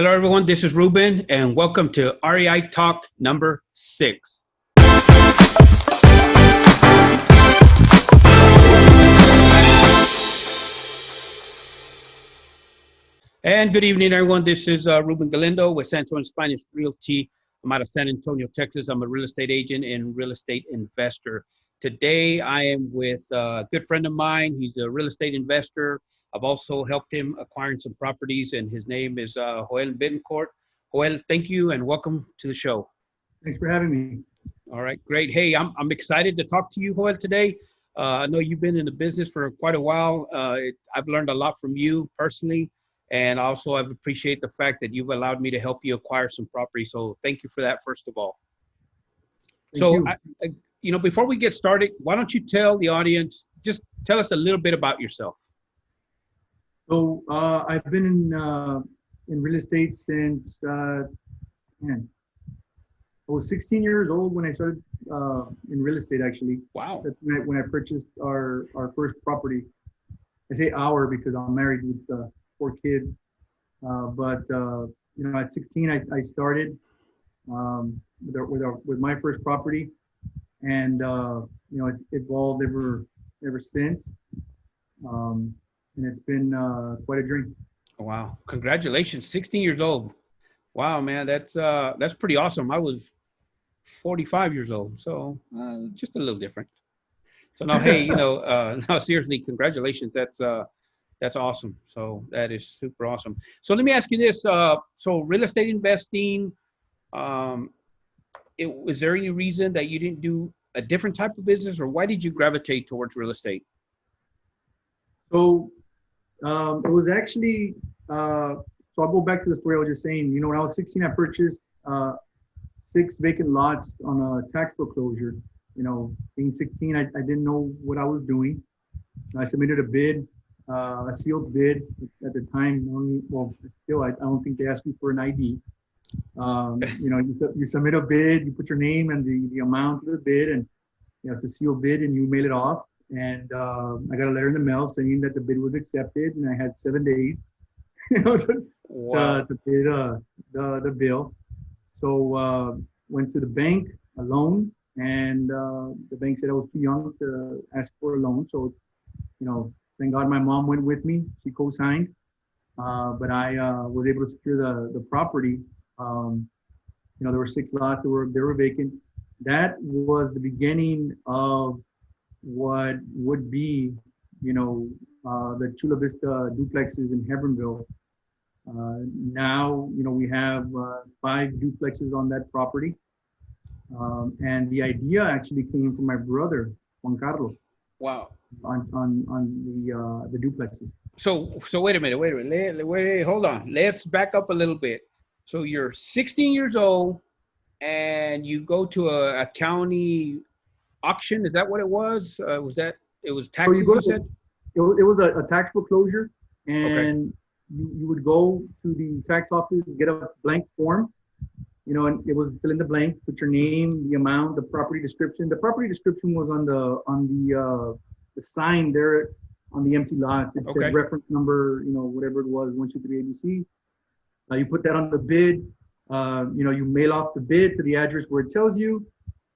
Hello, everyone. This is Ruben, and welcome to REI Talk number 6. And good evening, everyone. This is Ruben Galindo with San Antonio Spanish Realty. I'm out of San Antonio, Texas. I'm a real estate agent and real estate investor. Today, I am with a good friend of mine. He's a real estate investor. I've also helped him acquiring some properties, and his name is Joel Betancourt. Joel, thank you and welcome to the show. Thanks for having me. All right, great. Hey, I'm excited to talk to you, Joel, today. I know you've been in the business for quite a while. I've learned a lot from you personally, and also I've appreciated the fact that you've allowed me to help you acquire some property. So thank you for that, first of all. Thank you. Before we get started, why don't you tell the audience, just tell us a little bit about yourself. So I've been in real estate since, I was 16 years old when I started in real estate, actually. Wow. That's when I purchased our first property. I say our because I'm married with 4 kids. At 16, I started with my first property. And, it's evolved ever since. And it's been quite a journey. Wow. Congratulations. 16 years old. Wow, man. That's pretty awesome. I was 45 years old. So just a little different. So now, hey, no, seriously, congratulations. That's awesome. So that is super awesome. So let me ask you this. So real estate investing, was there any reason that you didn't do a different type of business, or why did you gravitate towards real estate? So it was actually, so I'll go back to the story I was just saying. When I was 16, I purchased 6 vacant lots on a tax foreclosure. Being 16, I didn't know what I was doing. I submitted a bid, a sealed bid at the time. I don't think they asked you for an ID. You submit a bid, you put your name and the amount of the bid, and it's a sealed bid, and you mail it off. And I got a letter in the mail saying that the bid was accepted, and I had 7 days, to pay the bill. So went to the bank, a loan, and the bank said I was too young to ask for a loan. So, thank God my mom went with me. She co-signed, but I was able to secure the property. There were 6 lots that were vacant. That was the beginning of what would be, the Chula Vista duplexes in Hebronville. Now, we have 5 duplexes on that property. And the idea actually came from my brother, Juan Carlos. Wow. On the duplexes. So wait a minute. Wait, hold on. Let's back up a little bit. So you're 16 years old and you go to a county auction. Is that what it was? It was taxes, so you said? It was a tax foreclosure, and you would go to the tax office, get a blank form, and it was fill in the blank, put your name, the amount, the property description. The property description was on the sign there on the empty lots. It said reference number, whatever it was, 123 ABC. You put that on the bid. You mail off the bid to the address where it tells you,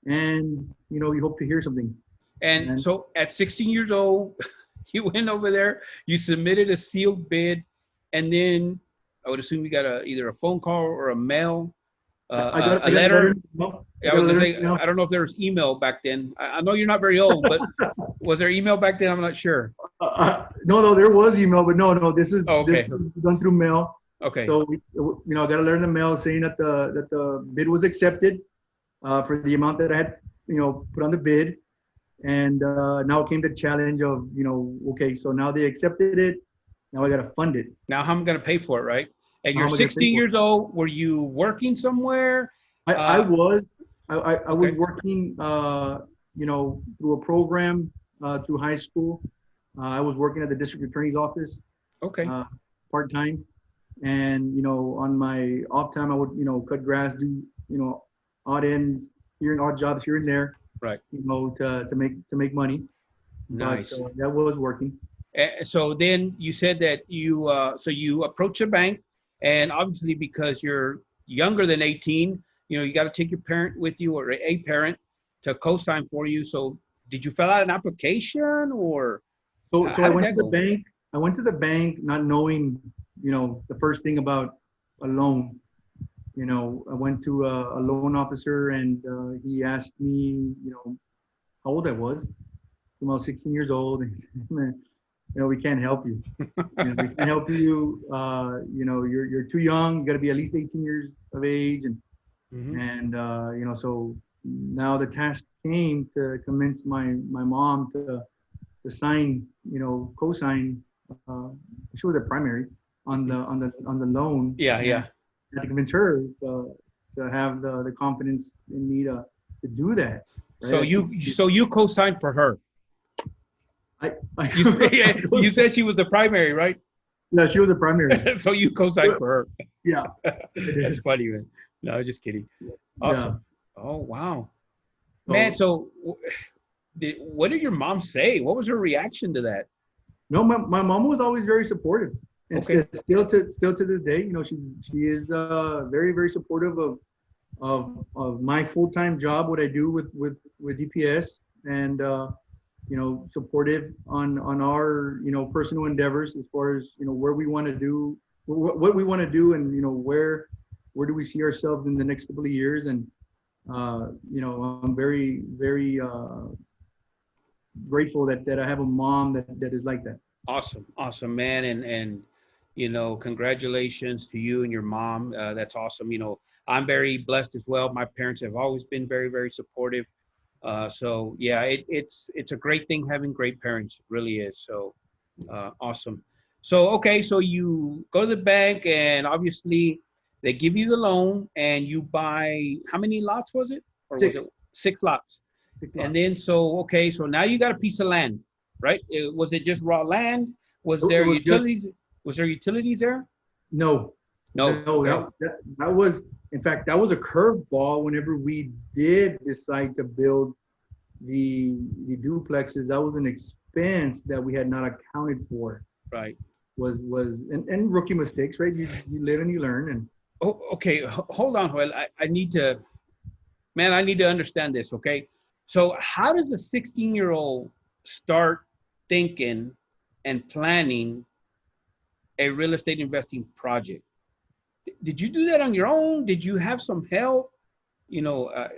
and you hope to hear something. And so at 16 years old, you went over there, you submitted a sealed bid, and then I would assume you got either a phone call or a mail, a letter. I was gonna say, I don't know if there was email back then. I know you're not very old, but was there email back then? I'm not sure. No, there was email, but no, this is done through mail. Okay. So I got a letter in the mail saying that the bid was accepted for the amount that I had put on the bid, and now came the challenge of so now they accepted it. Now I got to fund it. Now I'm gonna pay for it, right? And you're 16 years old. Were you working somewhere? I was working through a program through high school. I was working at the district attorney's office. Okay. Part-time. And on my off time I would cut grass, do odd ends here and odd jobs here and there, right? To make money. Nice. But, that was working. So then you said that you approached a bank And obviously, because you're younger than 18, you got to take your parent with you or a parent to co-sign for you. So did you fill out an application or So how I did went that to the go? bank. I went to the bank not knowing, the first thing about a loan. I went to a loan officer and he asked me, how old I was. I'm about 16 years old. We can't help you. We can't help you. You're too young. You got to be at least 18 years of age. Hmm. So now the task came to convince my mom to sign, co-sign. Uh, she was a primary on the loan, Yeah, and yeah. I had to convince her to have the confidence in me to do that. Right? So you co-signed for her. I You said she was the primary, right? yeah, she was a primary. So you co-signed for her. Yeah, That's funny, man. No, just kidding. yeah. Awesome. Oh, wow. Man, So so what did your mom say? What was her reaction to that? no, my mom was always very supportive, and Okay. still to this day, she is very very supportive of my full time job, what I do with DPS, and supportive on our personal endeavors as far as where we want to do what we want to do, and where do we see ourselves in the next couple of years, and I'm very very grateful that I have a mom that is like that. Awesome. Awesome, man. And congratulations to you and your mom. That's awesome. I'm very blessed as well. My parents have always been very, very supportive. So yeah, it's a great thing having great parents. It really is. So awesome. So okay, so you go to the bank and obviously they give you the loan and you buy how many lots was it? Or was it Six, 6 lots? six And lots. then okay, so now you got a piece of land, right? Was it just raw land? Was It there was just utilities? Was there utilities there? no, No. no. Okay. That was, in fact, that was a curveball. Whenever we did decide to build the duplexes, that was an expense that we had not accounted for. Right. And rookie mistakes, right? You live and you learn. And Oh, okay. Hold on, Joel. I need to, man, I need to understand this. Okay. So how does a 16-year-old start thinking and planning a real estate investing project? Did you do that on your own? Did you have some help? You know, uh,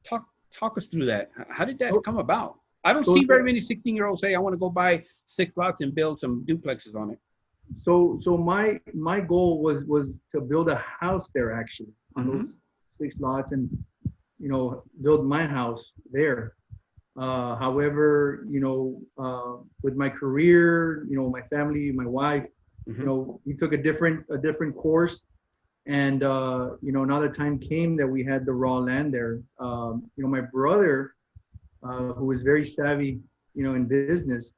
talk us through that. How did that so, come about? I don't so see very many 16-year-olds say, I want to go buy 6 lots and build some duplexes on it. my goal was to build a house there, actually, on those Mm-hmm. 6 lots, and build my house there. However, with my career, my family, my wife, Mm-hmm. we took a different course, and now the time came that we had the raw land there. My brother, who was very savvy, in business,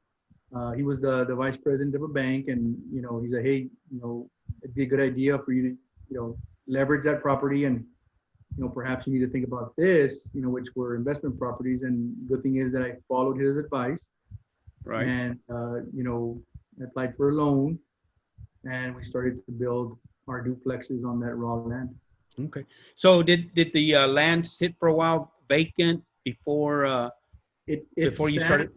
he was the vice president of a bank, and he said, hey, it'd be a good idea for you to leverage that property, and perhaps you need to think about this, which were investment properties. And good thing is that I followed his advice, Right. and applied for a loan, and we started to build our duplexes on that raw land. Okay. So did the land sit for a while vacant It it before you sat started?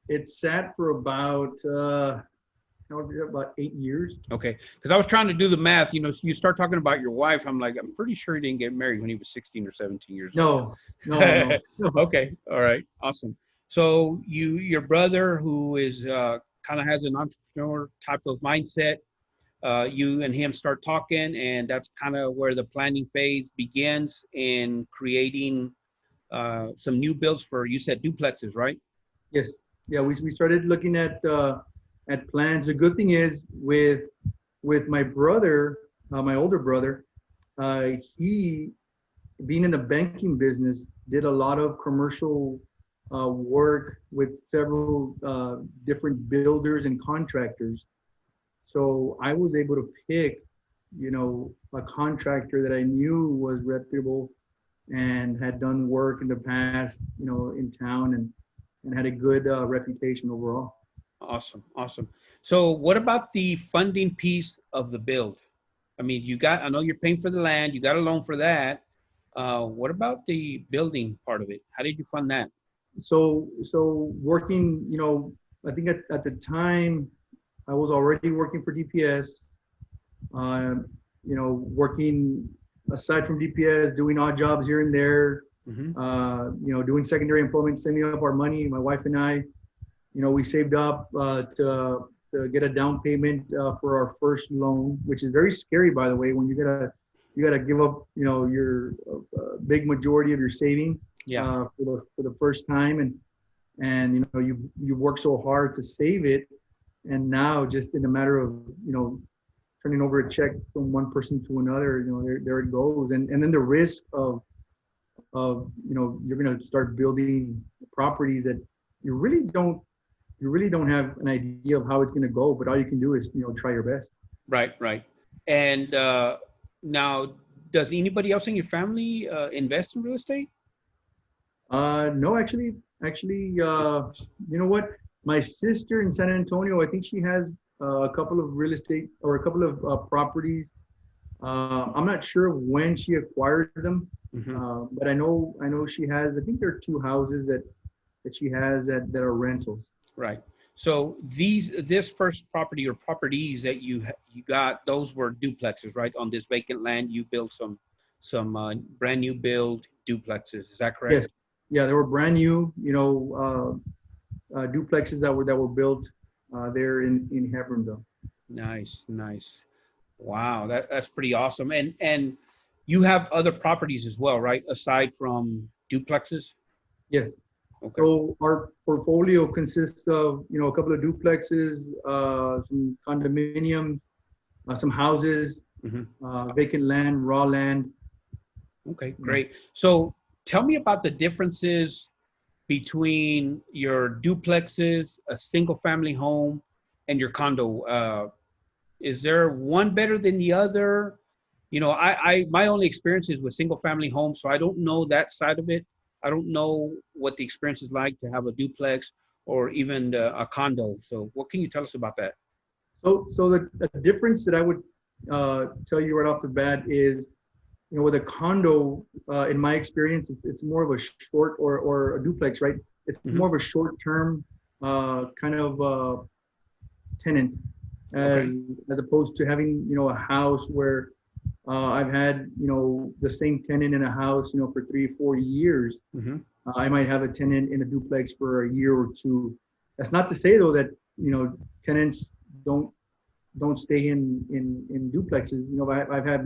it sat for about 8 years. Okay. Because I was trying to do the math. So you start talking about your wife. I'm like, I'm pretty sure he didn't get married when he was 16 or 17 years old. No, no, no, no. Okay. All right. Awesome. So your brother, who is kind of has an entrepreneur type of mindset, you and him start talking, and that's kind of where the planning phase begins in creating some new builds for, you said duplexes, right? Yes, yeah. We started looking at plans. The good thing is with my brother, my older brother, he, being in the banking business, did a lot of commercial work with several different builders and contractors. So I was able to pick, a contractor that I knew was reputable and had done work in the past, in town, and had a good reputation overall. Awesome. Awesome. So what about the funding piece of the build? I mean, I know you're paying for the land, you got a loan for that. What about the building part of it? How did you fund that? So working, I think at the time I was already working for DPS, working aside from DPS, doing odd jobs here and there, Hmm. doing secondary employment, saving up our money. My wife and I, we saved up to get a down payment for our first loan, which is very scary, by the way, when you gotta give up, your big majority of your savings Yeah. for the first time, and you work so hard to save it, and now just in a matter of turning over a check from one person to another, there it goes, and then the risk of you're going to start building properties that you really don't have an idea of how it's going to go, but all you can do is try your best. Right, right. And now, does anybody else in your family invest in real estate? No, actually, you know what? My sister in San Antonio, I think she has a couple of real estate or a couple of properties. I'm not sure when she acquired them, Hmm. but I know she has. I think there are two houses that she has that are rentals. Right. So this first property or properties that you got, those were duplexes, right? On this vacant land, you built some brand new build duplexes. Is that Yes, correct? yeah, they were brand new. Duplexes that were built there in Hebronville. Nice, nice. Wow, that's pretty awesome. And you have other properties as well, right? Aside from duplexes? Yes. Okay. So our portfolio consists of a couple of duplexes, some condominiums, some houses, Hmm. vacant land, raw land. Okay, You know. great. So tell me about the differences between your duplexes, a single family home, and your condo. Is there one better than the other? My only experience is with single family homes, so I don't know that side of it. I don't know what the experience is like to have a duplex or even a condo. So what can you tell us about that? So the difference that I would tell you right off the bat is, with a condo, in my experience, it's more of a short or a duplex, right? It's Hmm. more of a short-term kind of tenant, as Okay. as opposed to having a house where I've had the same tenant in a house for 3 or 4 years. Hmm. I might have a tenant in a duplex for a year or two. That's not to say though that tenants don't don't stay in duplexes. I've had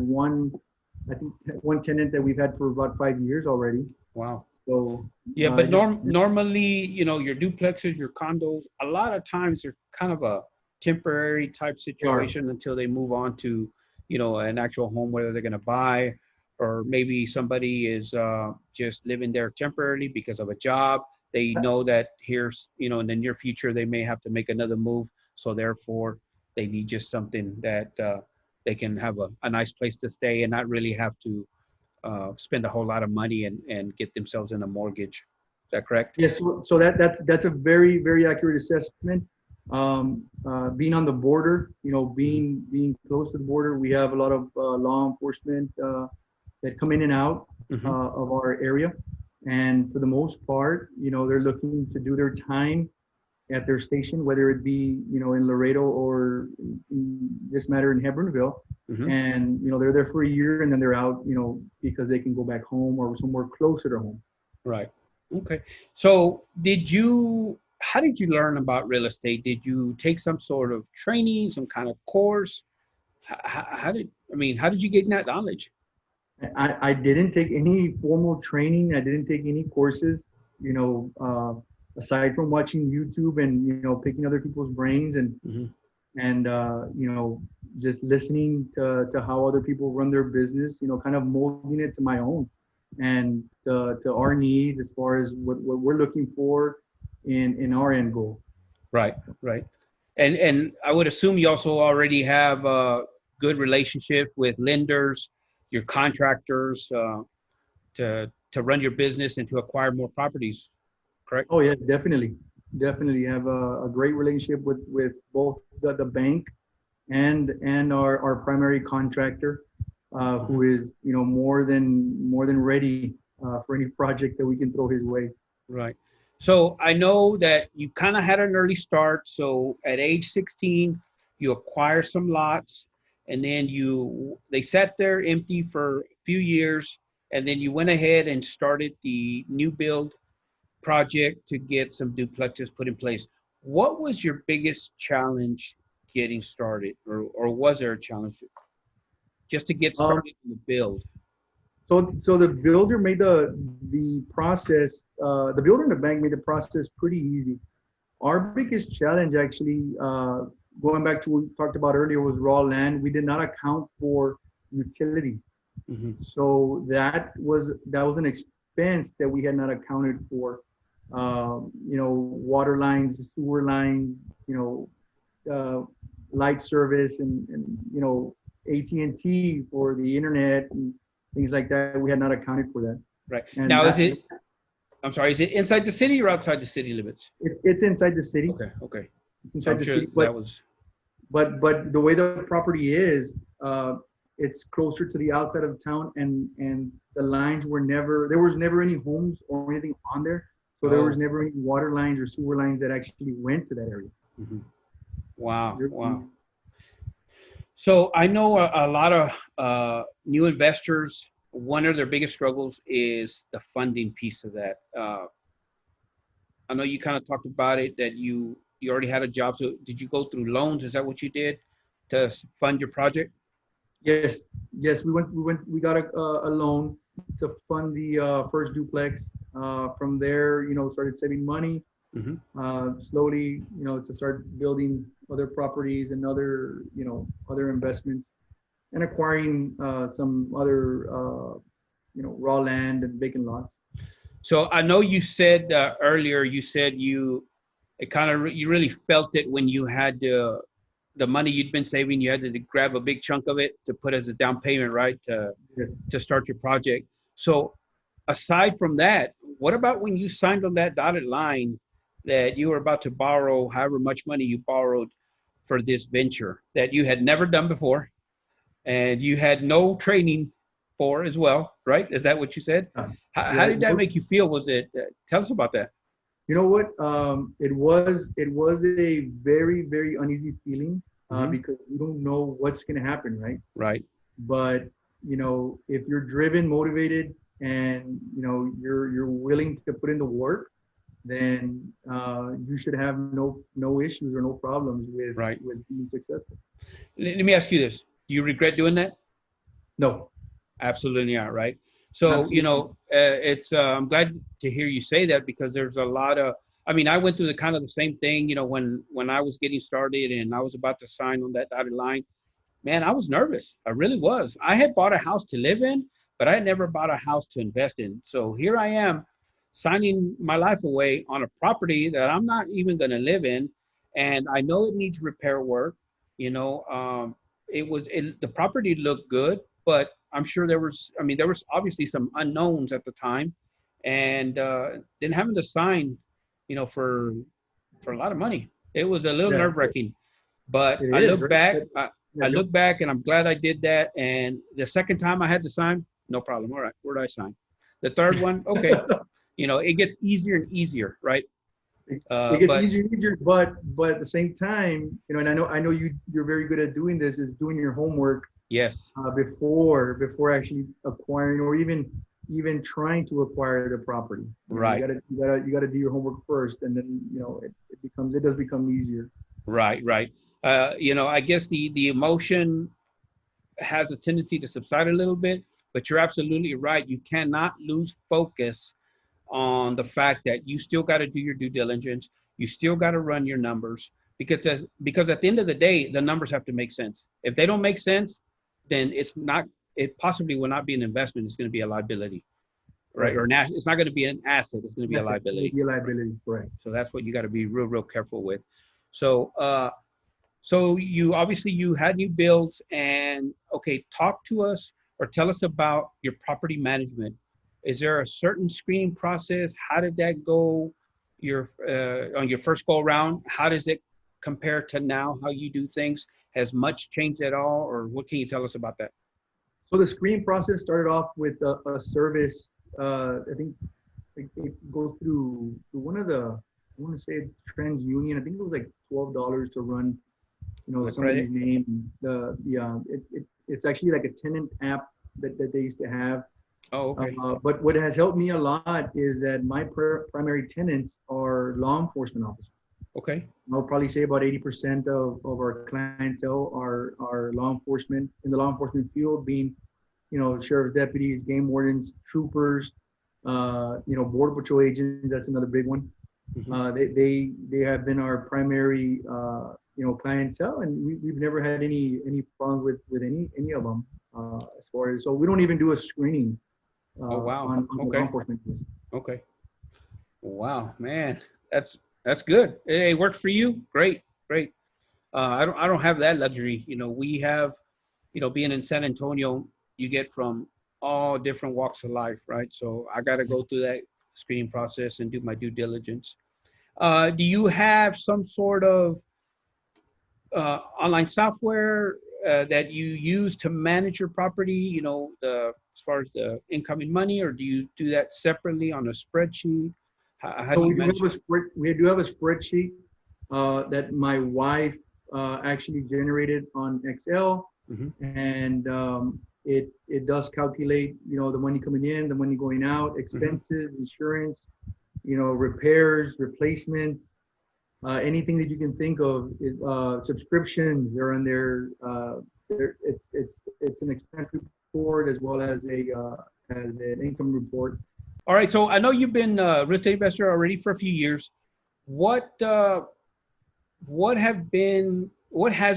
I think one tenant that we've had for about 5 years already. Wow. So Yeah, but just normally, your duplexes, your condos, a lot of times they're kind of a temporary type are. situation until they move on to, an actual home, whether they're going to buy, or maybe somebody is just living there temporarily because of a job. They know that here's, in the near future, they may have to make another move. So therefore, they need just something that they can have a nice place to stay and not really have to spend a whole lot of money and get themselves in a mortgage. Is that correct? Yes, so that's a very very accurate assessment. Being on the border, Hmm. being close to the border, we have a lot of law enforcement that come in and out Hmm. of our area, and for the most part, they're looking to do their time at their station, whether it be in Laredo or in this matter in Hebronville, Hmm. and they're there for a year and then they're out, because they can go back home or somewhere closer to home. Right. Okay. So how did you learn about real estate? Did you take some sort of training, some kind of course? How did you get that knowledge? I didn't take any formal training. I didn't take any courses, aside from watching YouTube and, picking other people's brains Hmm. and just listening to how other people run their business, kind of molding it to my own and to our needs as far as what we're looking for in our end goal. Right. Right. And I would assume you also already have a good relationship with lenders, your contractors, to run your business and to acquire more properties, correct? Oh yeah, definitely. Definitely have a great relationship with both the bank and our primary contractor, who is, you know, more than ready for any project that we can throw his way. Right. So I know that you kind of had an early start. So at age 16, you acquire some lots, and then they sat there empty for a few years, and then you went ahead and started the new build project to get some duplexes put in place. What was your biggest challenge getting started, or was there a challenge just to get Um, started in the build? so the builder made the process, the builder and the bank made the process pretty easy. Our biggest challenge, actually, going back to what we talked about earlier, was raw land. We did not account for utilities. Hmm. So that was an expense that we had not accounted for. You know, water lines, sewer lines, you know, light service, and you know, AT&T for the internet and things like that. We had not accounted for that. Right. And Now, I'm sorry, is it inside the city or outside the city limits? it's inside the city. Okay, okay. It's So inside I'm the sure city, that was, but the way the property is, it's closer to the outside of town, and the lines there was never any homes or anything on there, so there was oh, never any water lines or sewer lines that actually went to that area. mhm. Wow, You're- wow. So I know a lot of new investors, one of their biggest struggles is the funding piece of that. I know you kind of talked about it, that you already had a job. So did you go through loans? Is that what you did to fund your project? Yes, yes, we got a loan to fund the first duplex. From there, you know, started saving money, Hmm. slowly, you know, to start building other properties and other investments, and acquiring some other, you know, raw land and vacant lots. So I know you said earlier, you said you really felt it when you had the money you'd been saving, you had to grab a big chunk of it to put as a down payment, right? Yes. To start your project. So aside from that, what about when you signed on that dotted line that you were about to borrow however much money you borrowed for this venture that you had never done before and you had no training for as well, right? Is that what you said? How Yeah. did that make you feel? Was it, tell us about that. You know what? It was a very uneasy feeling, Hmm. because you don't know what's gonna happen, right? Right. But you know, if you're driven, motivated, and you know you're willing to put in the work, then you should have no issues or no problems with Right. being successful. Let me ask you this. Do you regret doing that? No, Absolutely not, right? So, absolutely. I'm glad to hear you say that because there's a lot of, I mean, I went through the kind of the same thing, when I was getting started and I was about to sign on that dotted line, man, I was nervous. I really was. I had bought a house to live in, but I had never bought a house to invest in. So here I am signing my life away on a property that I'm not even going to live in. And I know it needs repair work. You know, the property looked good, but I'm sure there was obviously some unknowns at the time. And then having to sign, for a lot of money, it was a little Yeah, nerve wracking. But it is, right? Yeah, I look back and I'm glad I did that. And the second time I had to sign, no problem. All right, where did I sign? The third one, okay. It gets easier and easier, right? it gets But easier and easier, but at the same time, you know, and I know you're very good at doing this, is doing your homework yes, before actually acquiring, or even trying to acquire the property. You know, right, you gotta do your homework first, and then it does become easier. right, right. I guess the emotion has a tendency to subside a little bit, but you're absolutely right. You cannot lose focus on the fact that you still got to do your due diligence. You still got to run your numbers because at the end of the day, the numbers have to make sense. If they don't make sense, then it possibly will not be an investment. It's going to be a liability, right? Right. It's not going to be an asset. It's going to be a Yes, it will liability. be a Right. liability. Correct. So that's what you got to be real careful with. So, so you had new builds and okay, talk to us or tell us about your property management. Is there a certain screening process? How did that go on your first go around? How does it compare to now, how you do things? Has much changed at all, or what can you tell us about that? So the screening process started off with a service. I think it goes through one of the, I want to say TransUnion. I think it was like $12 to run, The somebody's credit? name. It's actually like a tenant app that they used to have. Oh, okay. But what has helped me a lot is that my primary tenants are law enforcement officers. Okay. I'll probably say about 80% of our clientele are law enforcement in the law enforcement field, being, sheriff's deputies, game wardens, troopers, border patrol agents. That's another big one. They have been our primary, clientele, and we've never had any problems with any of them. As far as, so we don't even do a screening. Oh, wow. On the law Okay. enforcement case. Okay. Wow, man, that's good. It worked for you. Great, great. I don't have that luxury. We have, being in San Antonio, you get from all different walks of life, right? So I got to go through that screening process and do my due diligence. Do you have some sort of online software that you use to manage your property? As far as the incoming money, or do you do that separately on a spreadsheet? How So do you manage it? we do have a spreadsheet that my wife actually generated on Excel, and it does calculate, the money coming in, the money going out, expenses, insurance, repairs, replacements, anything that you can think of. Subscriptions are in there. It's an expense report as well as as an income report. All right. So I know you've been a real estate investor already for a few years. What has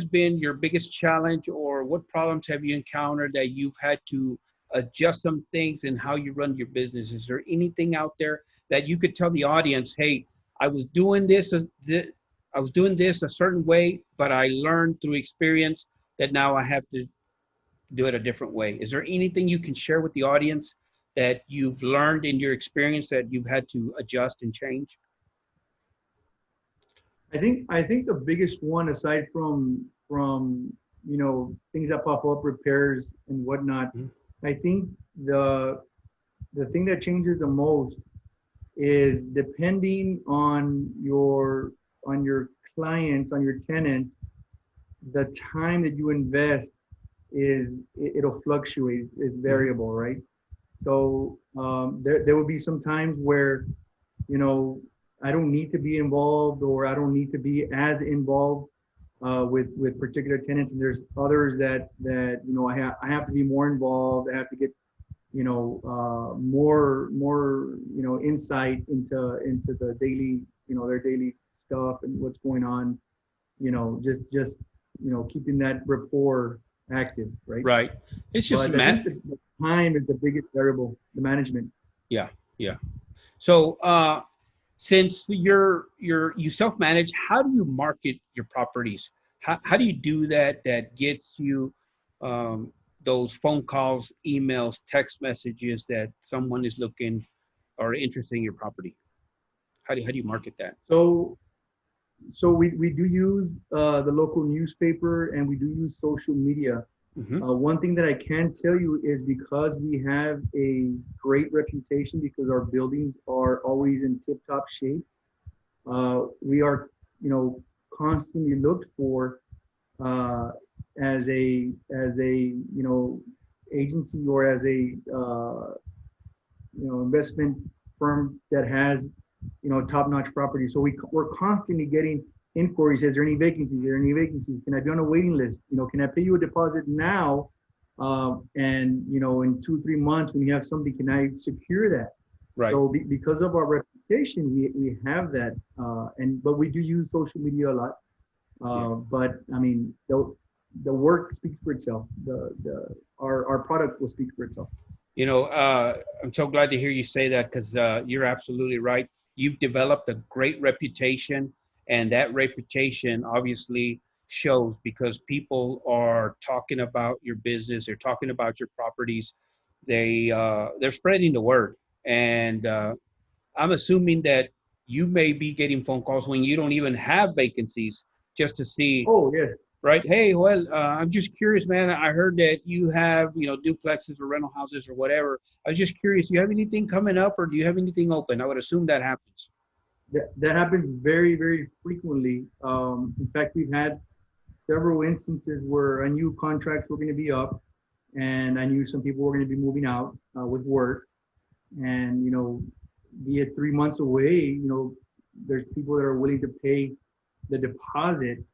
been your biggest challenge, or what problems have you encountered that you've had to adjust some things in how you run your business? Is there anything out there that you could tell the audience, hey, I was doing this a certain way, but I learned through experience that now I have to do it a different way? Is there anything you can share with the audience that you've learned in your experience that you've had to adjust and change? I think the biggest one, aside from things that pop up, repairs and whatnot, I think the thing that changes the most is, depending on your clients, on your tenants, the time that you invest it'll fluctuate. It's variable, right? So there will be some times where I don't need to be involved, or I don't need to be as involved with particular tenants, and there's others that I have to be more involved. I have to get more insight into the daily, their daily stuff and what's going on, just keeping that rapport active, right? Right. It's just, but man. The time is the biggest variable, the management. Yeah. So since you self-manage, how do you market your properties? How do you do that gets you those phone calls, emails, text messages that someone is looking or interested in your property? How do you market that? So we do use the local newspaper, and we do use social media. One thing that I can tell you is, because we have a great reputation, because our buildings are always in tip-top shape, we are constantly looked for as a agency, or as a investment firm that has top-notch property. So we're constantly getting inquiries. Is there any vacancies? Is there any vacancies? Can I be on a waiting list? Can I pay you a deposit now? And in 2-3 months, when you have somebody, can I secure that? Right. So because of our reputation, we have that. But we do use social media a lot. But I mean, the work speaks for itself. Our product will speak for itself. I'm so glad to hear you say that, because you're absolutely right. You've developed a great reputation, and that reputation obviously shows, because people are talking about your business, they're talking about your properties, they're spreading the word. And I'm assuming that you may be getting phone calls when you don't even have vacancies, just to see. Oh, yes. right? Hey, well, I'm just curious, man. I heard that you have, duplexes or rental houses or whatever. I was just curious. Do you have anything coming up, or do you have anything open? I would assume that happens. That happens very, very frequently. In fact, we've had several instances where I knew contracts were going to be up, and I knew some people were going to be moving out with work, and be it 3 months away, there's people that are willing to pay the deposit to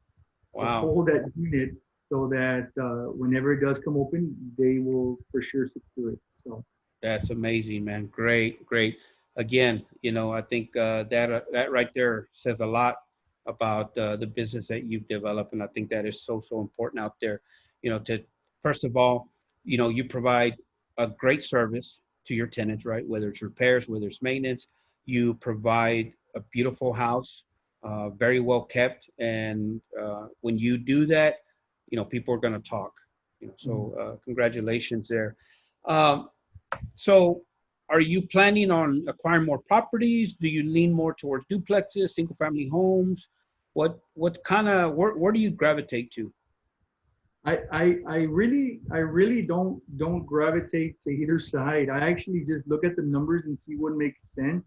Wow. hold that unit so that whenever it does come open, they will for sure secure it. So That's amazing, man. Great, great. Again, I think that right there says a lot about the business that you've developed, and I think that is so important out there. To first of all, you provide a great service to your tenants, right? Whether it's repairs, whether it's maintenance, you provide a beautiful house, very well kept, and when you do that, people are going to talk. So congratulations there. Um, so are you planning on acquiring more properties? Do you lean more towards duplexes, single family homes? What kind of where do you gravitate to? I really don't gravitate to either side. I actually just look at the numbers and see what makes sense.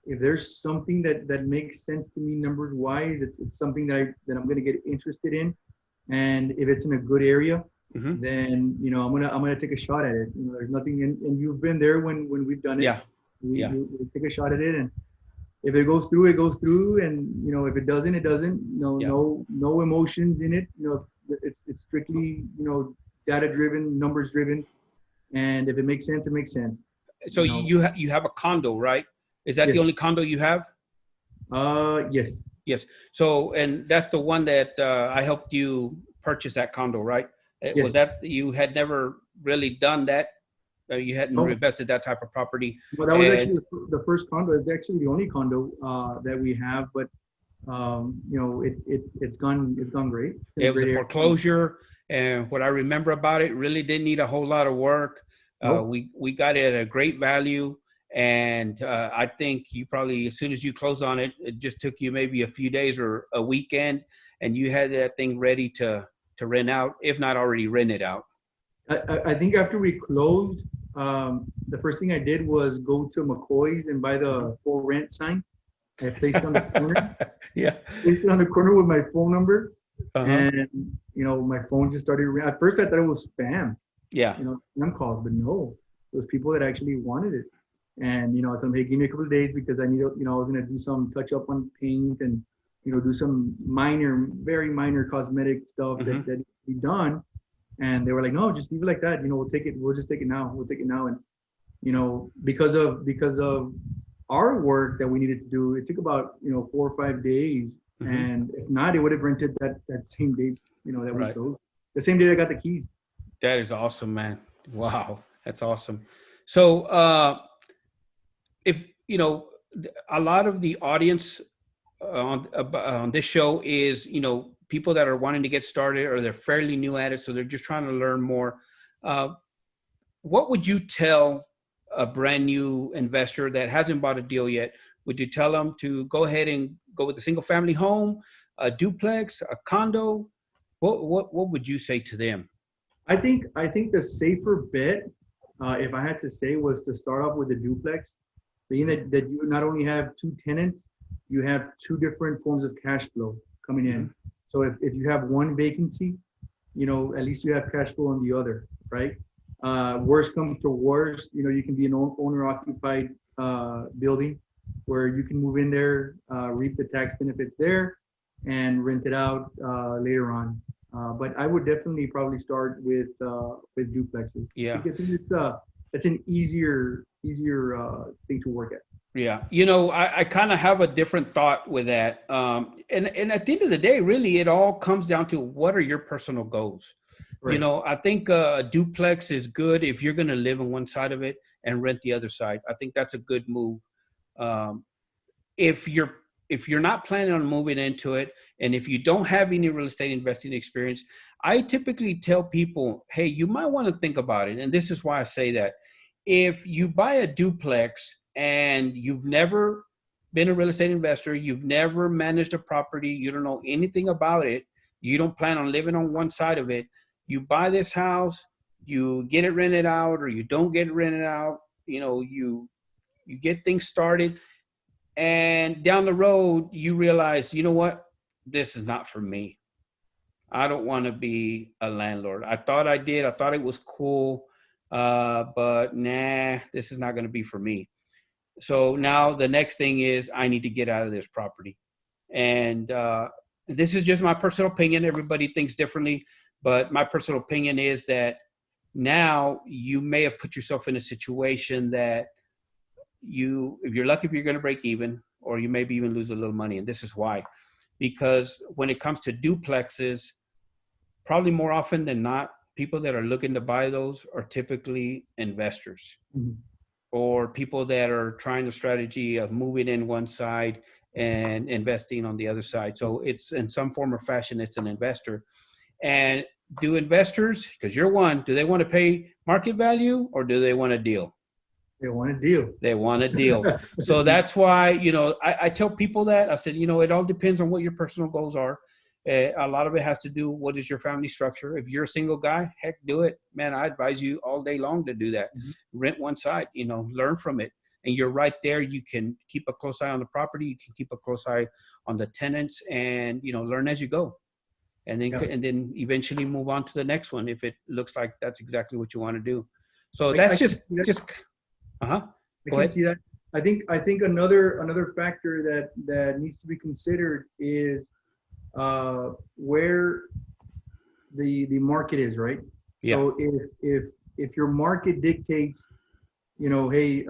If there's something that makes sense to me numbers wise, it's something that I'm going to get interested in. And if it's in a good area, Hmm. then I'm gonna take a shot at it. There's nothing, and you've been there when we've done it. Yeah, yeah. We take a shot at it, and if it goes through, it goes through, and if it doesn't, it doesn't. Yeah. No emotions in it. It's strictly data driven, numbers driven, and if it makes sense, it makes sense. So You know, you have a condo, right? Is that the yes, only condo you have? yes, Yes. So, and that's the one that I helped you purchase that condo, right? Was yes. that you had never really done that? You hadn't No, invested that type of property, but that was and actually the first condo. It's actually the only condo that we have, but it's gone great. It's in a it was great a area. foreclosure. And what I remember about it really didn't need a whole lot of work. Nope. We got it at a great value, and I think you probably as soon as you closed on it, it just took you maybe a few days or a weekend, and you had that thing ready to rent out, if not already rented out. I think after we closed, the first thing I did was go to McCoy's and buy the for rent sign. I placed it on the corner, Yeah. placed it on the corner with my phone number, Uh-huh. and my phone just started. At first, I thought it was spam, Yeah. spam calls, but no, it was people that actually wanted it. And I told them, hey, give me a couple of days because I need, I was gonna do some touch up on paint and do some minor, very minor cosmetic stuff Hmm. that be done. And they were like, no, just leave it like that. We'll take it. We'll just take it now. We'll take it now. And because of our work that we needed to do, it took about 4 or 5 days. Hmm. And if not, it would have rented that same day. That we Right. closed. The same day I got the keys. That is awesome, man. Wow. That's awesome. So, if a lot of the audience on this show is people that are wanting to get started or they're fairly new at it, so they're just trying to learn more. Uh, what would you tell a brand new investor that hasn't bought a deal yet? Would you tell them to go ahead and go with a single family home, a duplex, a condo? What would you say to them? I think the safer bet, if I had to say, was to start off with a duplex, being that you not only have two tenants, you have two different forms of cash flow coming in. Mhm. So if you have one vacancy, at least you have cash flow on the other, right? Worst comes to worst, you can be an owner occupied building where you can move in there, reap the tax benefits there, and rent it out later on. But I would definitely probably start with duplexes. Yeah. Because it's an easier thing to work at. Yeah, I kind of have a different thought with that. And at the end of the day, really, it all comes down to what are your personal goals. Right. I think a duplex is good if you're going to live on one side of it and rent the other side. I think that's a good move. Um, if you're if you're not planning on moving into it, and if you don't have any real estate investing experience, I typically tell people, hey, you might want to think about it. And this is why I say that. If you buy a duplex and you've never been a real estate investor, you've never managed a property, you don't know anything about it, You don't plan on living on one side of it. You buy this house, you get it rented out, or you don't get it rented out. You get things started, and down the road, you realize, you know what? This is not for me. I don't want to be a landlord. I thought I did. I thought it was cool, but nah, this is not going to be for me. So now the next thing is I need to get out of this property. And this is just my personal opinion. Everybody thinks differently, but my personal opinion is that now you may have put yourself in a situation that if you're lucky, if you're going to break even, or you maybe even lose a little money. And this is why, because when it comes to duplexes, probably more often than not, people that are looking to buy those are typically investors. Mm-hmm. Or people that are trying the strategy of moving in one side and investing on the other side. So it's in some form or fashion, it's an investor. And do investors, because you're one, do they want to pay market value or do they want a deal? They want a deal. They want a deal. So that's why, I tell people that. I said, it all depends on what your personal goals are. A lot of it has to do, what is your family structure? If you're a single guy, heck, do it. Man, I advise you all day long to do that. Mm-hmm. Rent one side, learn from it. And you're right there. You can keep a close eye on the property. You can keep a close eye on the tenants and, learn as you go. And then eventually move on to the next one if it looks like that's exactly what you want to do. So that's just uh-huh. I can see that. I think another factor that needs to be considered is where the market is, right? Yeah. So if your market dictates, hey,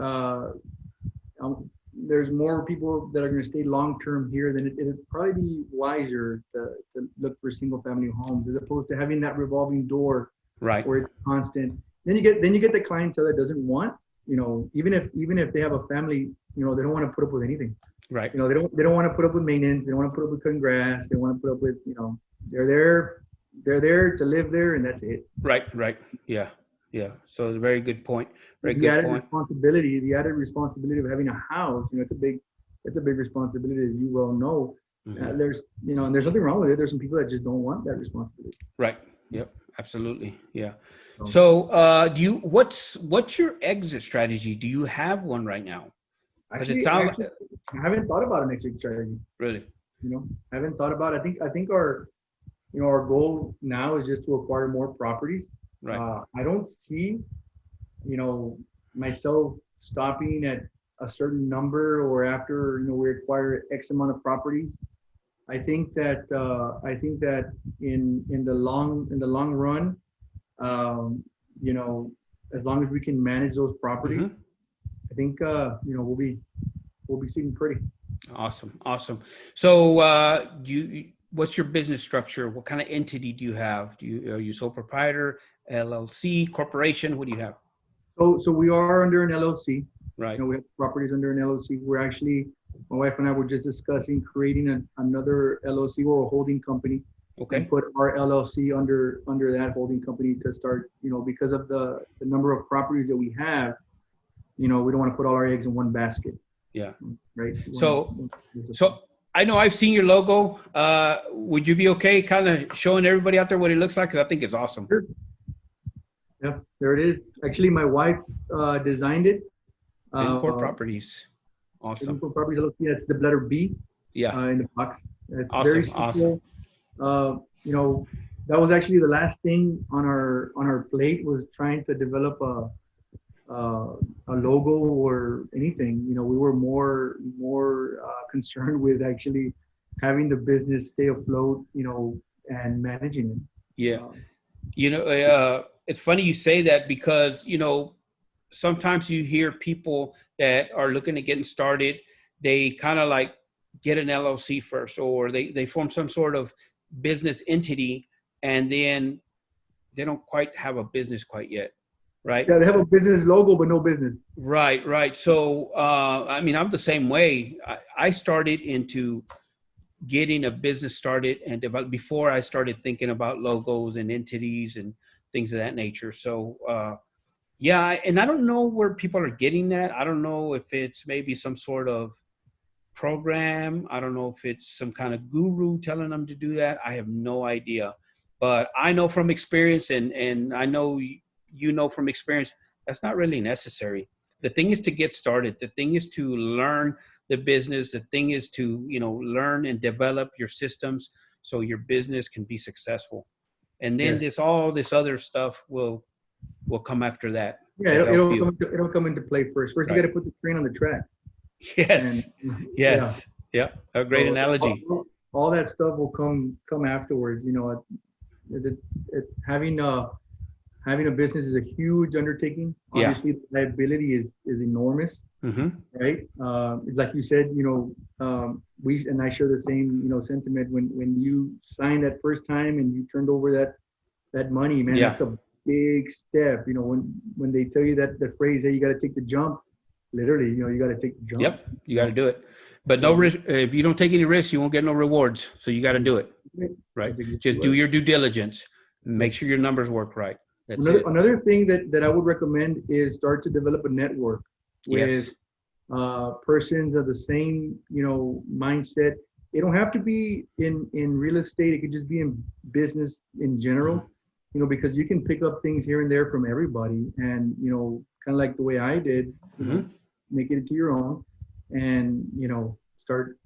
there's more people that are going to stay long term here, then it'd probably be wiser to look for single family homes as opposed to having that revolving door, right, where it's constant. Then you get the clientele that doesn't want, even if they have a family, they don't want to put up with anything. Right. They don't want to put up with maintenance. They don't want to put up with cutting grass. They want to put up with, they're there to live there, and that's it. Right. Yeah. So it's a very good point. Very the good added point. The added responsibility of having a house, it's a big responsibility, as you well know. Mm-hmm. There's nothing wrong with it. There's some people that just don't want that responsibility. Right. Yep. Absolutely. Yeah. So, what's your exit strategy? Do you have one right now? Actually, I haven't thought about an exit strategy. Really? I haven't thought about it. I think our goal now is just to acquire more properties. Right. I don't see, myself stopping at a certain number or after, we acquire X amount of properties. I think that in the long run, as long as we can manage those properties, mm-hmm. I think we'll be sitting pretty. Awesome. So what's your business structure? What kind of entity do you have? Are you sole proprietor, LLC, corporation? What do you have? So we are under an LLC. Right. We have properties under an LLC. We're actually, my wife and I were just discussing creating another LLC or a holding company. Okay. And put our LLC under that holding company to start, because of the number of properties that we have, we don't want to put all our eggs in one basket. Yeah. Right. So I know I've seen your logo. Would you be okay kind of showing everybody out there what it looks like? Because I think it's awesome. Sure. Yeah, there it is. Actually, my wife designed it. Betancourt Properties. Awesome. Betancourt Properties. Yeah, it's the letter B. Yeah. In the box. It's awesome. Very simple. Awesome. That was actually the last thing on our plate, was trying to develop a logo or anything. We were more concerned with actually having the business stay afloat, and managing it. Yeah. It's funny you say that because, sometimes you hear people that are looking at getting started, they kind of like get an LLC first, or they form some sort of business entity, and then they don't quite have a business quite yet. Right. Yeah, they have a business logo, but no business. Right. So, I'm the same way. I started into getting a business started and developed before I started thinking about logos and entities and things of that nature. So, and I don't know where people are getting that. I don't know if it's maybe some sort of program. I don't know if it's some kind of guru telling them to do that. I have no idea. But I know from experience, and I know you know from experience, that's not really necessary. The thing is to get started. The thing is to learn the business. The thing is to, learn and develop your systems so your business can be successful. And then Yes. all this other stuff will come after that. Yeah, it'll come into play first. First, Right. you got to put the train on the track. Yes. And, Yes. Yeah. A great analogy. All that stuff will come afterwards. Having a business is a huge undertaking. Yeah. Obviously, the liability is enormous, right? Like you said, I share the same, sentiment. When you signed that first time and you turned over that money, man, that's a big step. When they tell you that the phrase, "Hey, you got to take the jump," literally, you got to take the jump. Yep, you got to do it. But no risk. If you don't take any risks, you won't get no rewards. So you got to do it, right? Just do your due diligence. Make sure your numbers work right. That's another thing that I would recommend is start to develop a network with persons of the same, mindset. It don't have to be in real estate. It could just be in business in general, because you can pick up things here and there from everybody, and kind of like the way I did, make it into your own, and start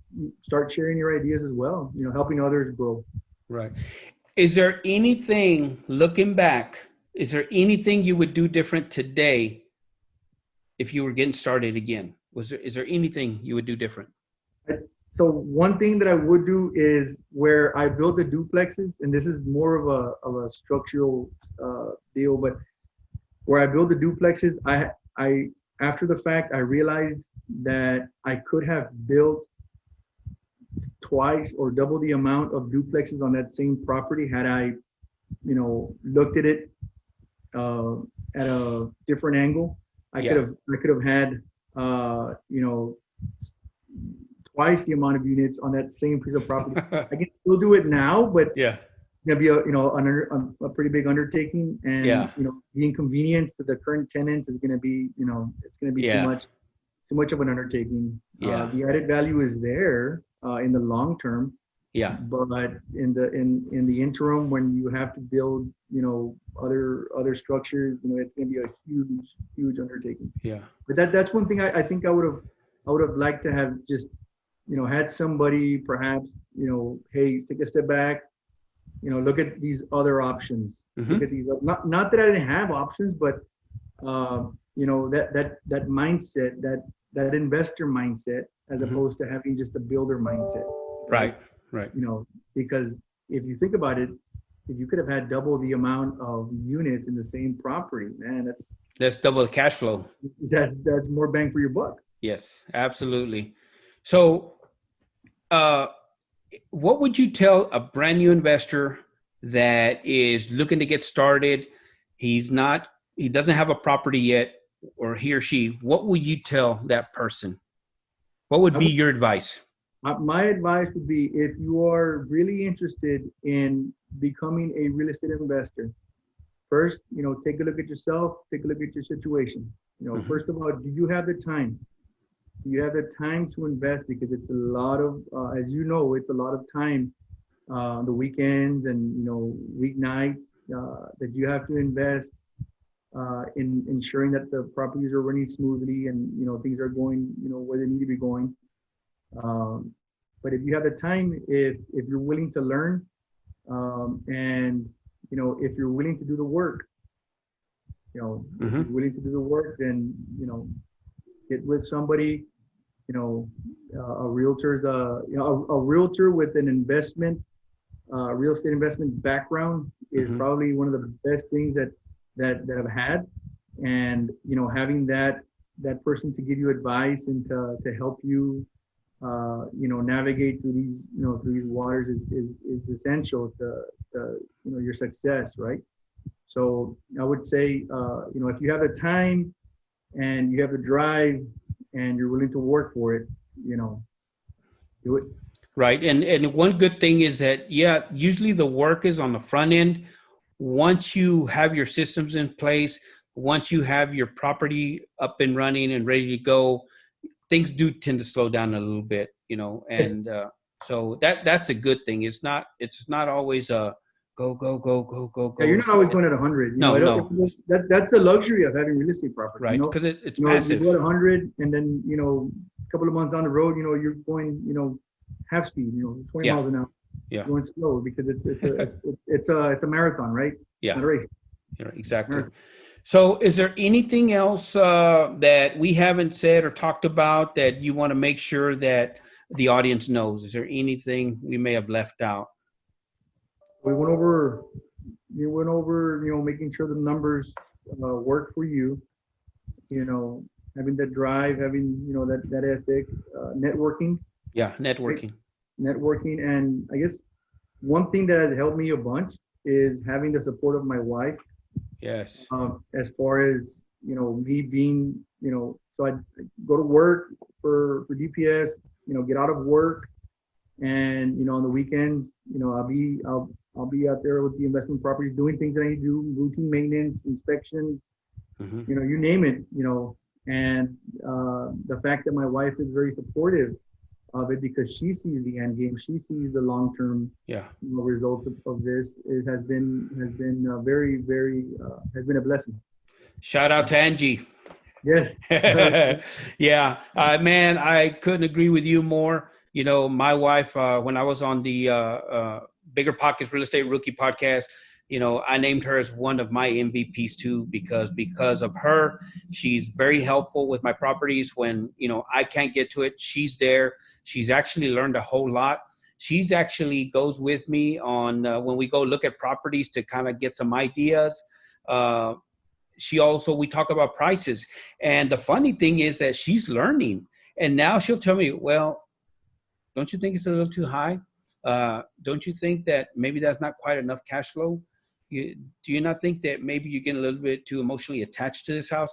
sharing your ideas as well. Helping others grow. Right. Is there anything, looking back, is there anything you would do different today if you were getting started again? Is there anything you would do different? So one thing that I would do is where I built the duplexes, and this is more of a structural deal, but where I built the duplexes, I after the fact, I realized that I could have built twice or double the amount of duplexes on that same property had I, looked at it at a different angle. I could have had, twice the amount of units on that same piece of property. I can still do it now, but it's gonna be a pretty big undertaking, and the inconvenience to the current tenants is gonna be, it's gonna be too much of an undertaking. The added value is there in the long term. But in the interim, when you have to build, other structures, it's gonna be a huge undertaking. But that's one thing I think I would have liked to have just, had somebody perhaps, hey, take a step back, look at these other options. Look at these, not that I didn't have options, but that mindset, that investor mindset, as opposed to having just a builder mindset. Right. Because if you think about it, if you could have had double the amount of units in the same property, man, that's double the cash flow. That's more bang for your buck. Yes, absolutely. So, what would you tell a brand new investor that is looking to get started? He doesn't have a property yet, or he or she. What would you tell that person? What would be your advice? My advice would be, if you are really interested in becoming a real estate investor, first, take a look at yourself, take a look at your situation. First of all, do you have the time? Do you have the time to invest? Because it's a lot of, as you know, it's a lot of time, the weekends and, weeknights that you have to invest in ensuring that the properties are running smoothly and, things are going, where they need to be going. But if you have the time, if you're willing to learn, and if you're willing to do the work, if you're willing to do the work, then get with somebody, a realtor's a realtor with an investment, real estate investment background is probably one of the best things that I've had, and having that person to give you advice and to help you navigate through these waters is essential to your success, right? So I would say, if you have the time and you have the drive and you're willing to work for it, do it. Right. And one good thing is that, usually the work is on the front end. Once you have your systems in place, once you have your property up and running and ready to go, things do tend to slow down a little bit. and so that's a good thing. It's not always a go. Yeah, you're not always going at 100. No. That's the luxury of having real estate property. Right, because it's you passive. You go at 100, and then a couple of months down the road, you're going half speed, 20 miles an hour. Yeah, going slow because it's a marathon, right? Yeah, not a race. Yeah, exactly. So, is there anything else that we haven't said or talked about that you want to make sure that the audience knows? Is there anything we may have left out? We went over, making sure the numbers work for you. Having that drive, having that ethic, networking. Yeah, networking. Networking, and I guess one thing that has helped me a bunch is having the support of my wife. Yes. As far as me being, so I go to work for DPS, get out of work, and on the weekends, I'll be out there with the investment properties doing things that I need to do, routine maintenance, inspections, you name it, and the fact that my wife is very supportive of it because she sees the end game, she sees the long-term results of this. It has been very, very has been a blessing. Shout out to Angie. Yes. Yeah, man, I couldn't agree with you more. My wife, when I was on the Bigger Pockets Real Estate Rookie podcast, I named her as one of my MVPs too, because of her. She's very helpful with my properties when, I can't get to it. She's there. She's actually learned a whole lot. She's actually goes with me on when we go look at properties to kind of get some ideas. We talk about prices. And the funny thing is that she's learning. And now she'll tell me, well, don't you think it's a little too high? Don't you think that maybe that's not quite enough cash flow? Do you not think that maybe you're getting a little bit too emotionally attached to this house?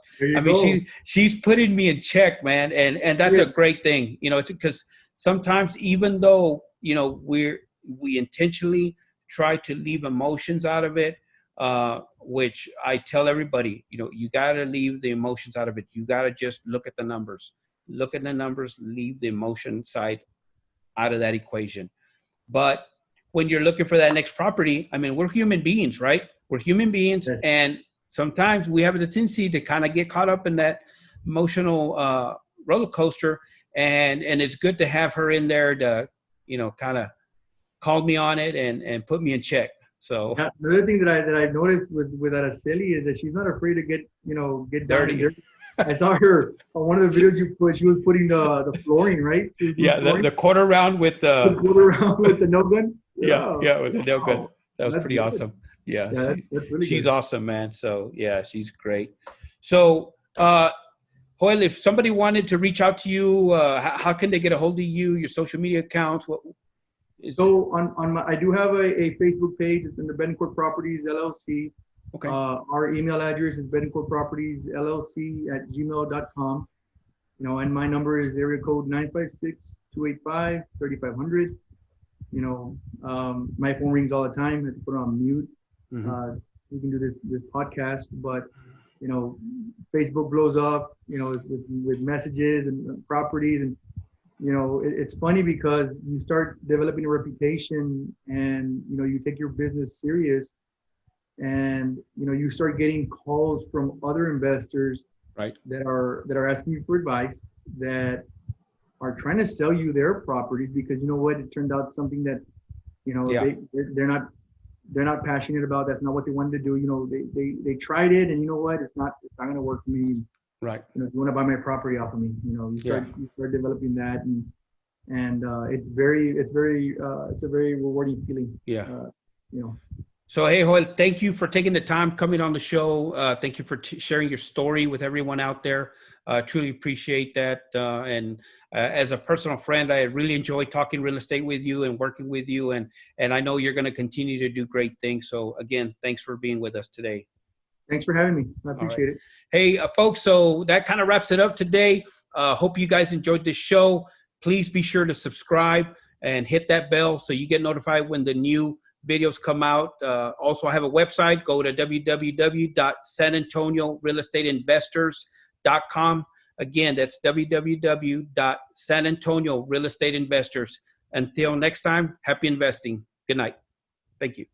She's putting me in check, man. And that's a great thing. It's because sometimes even though, we intentionally try to leave emotions out of it, which I tell everybody, you got to leave the emotions out of it. You got to just look at the numbers, leave the emotion side out of that equation. But when you're looking for that next property, I mean, we're human beings, right? We're human beings. Yes. And sometimes we have the tendency to kind of get caught up in that emotional roller coaster. And it's good to have her in there to, kind of call me on it and put me in check. So another thing that I noticed with Araceli is that she's not afraid to get dirty. I saw her on one of the videos you put. She was putting the flooring, right? The quarter round with the nail gun. Yeah, with the nail gun. That was pretty awesome. Yeah, that's really she's awesome, man. So yeah, she's great. So Joel, if somebody wanted to reach out to you, how can they get a hold of you? Your social media accounts? I do have a Facebook page. It's in the Betancourt Properties LLC. Okay. Our email address is betancourtpropertiesllc@gmail.com. And my number is area code 956-285-3500. My phone rings all the time. I have to put it on mute. We can do this podcast, but Facebook blows up. With messages and properties, and it's funny because you start developing a reputation, and you take your business serious. And you start getting calls from other investors, right, that are asking you for advice, that are trying to sell you their properties because it turned out something that they're not passionate about. That's not what they wanted to do. They tried it, and it's not going to work for me. Right. You want to buy my property off of me. You start developing that, and it's a very rewarding feeling. Yeah. So, hey, Joel, thank you for taking the time coming on the show. Thank you for sharing your story with everyone out there. Truly appreciate that. And as a personal friend, I really enjoy talking real estate with you and working with you. And I know you're going to continue to do great things. So, again, thanks for being with us today. Thanks for having me. I appreciate it. Hey, folks, so that kind of wraps it up today. Hope you guys enjoyed this show. Please be sure to subscribe and hit that bell so you get notified when the new videos come out. Also, I have a website. Go to www.sanantoniorealestateinvestors.com. Again, that's www.San Antonio Real Estate Investors. Until next time, happy investing. Good night. Thank you.